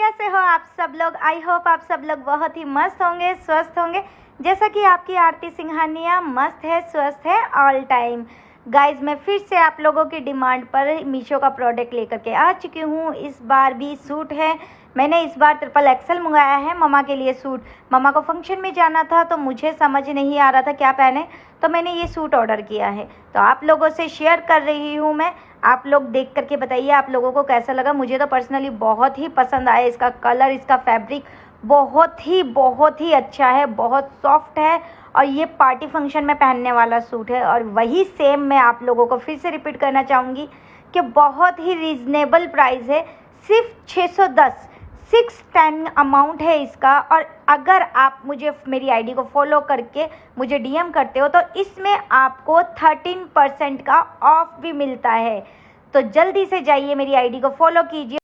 कैसे हो आप सब लोग। आई होप आप सब लोग बहुत ही मस्त होंगे, स्वस्थ होंगे, जैसा कि आपकी आरती सिंघानिया मस्त है, स्वस्थ है ऑल टाइम। गाइज मैं फिर से आप लोगों की डिमांड पर मीशो का प्रोडक्ट लेकर के आ चुकी हूँ। इस बार भी सूट है। मैंने इस बार XXL मंगाया है मम्मा के लिए सूट। मम्मा को फंक्शन में जाना था तो मुझे समझ नहीं आ रहा था क्या पहने, तो मैंने ये सूट ऑर्डर किया है। तो आप लोगों से शेयर कर रही हूँ मैं। आप लोग देख करके बताइए आप लोगों को कैसा लगा। मुझे तो पर्सनली बहुत ही पसंद आया। इसका कलर, इसका फैब्रिक बहुत ही अच्छा है, बहुत सॉफ्ट है और ये पार्टी फंक्शन में पहनने वाला सूट है। और वही सेम मैं आप लोगों को फिर से रिपीट करना चाहूँगी कि बहुत ही रीज़नेबल प्राइस है, सिर्फ 610, 610 अमाउंट है इसका। और अगर आप मुझे मेरी आईडी को फॉलो करके मुझे डीएम करते हो तो इसमें आपको 13% का ऑफ भी मिलता है। तो जल्दी से जाइए मेरी आईडी को फॉलो कीजिए।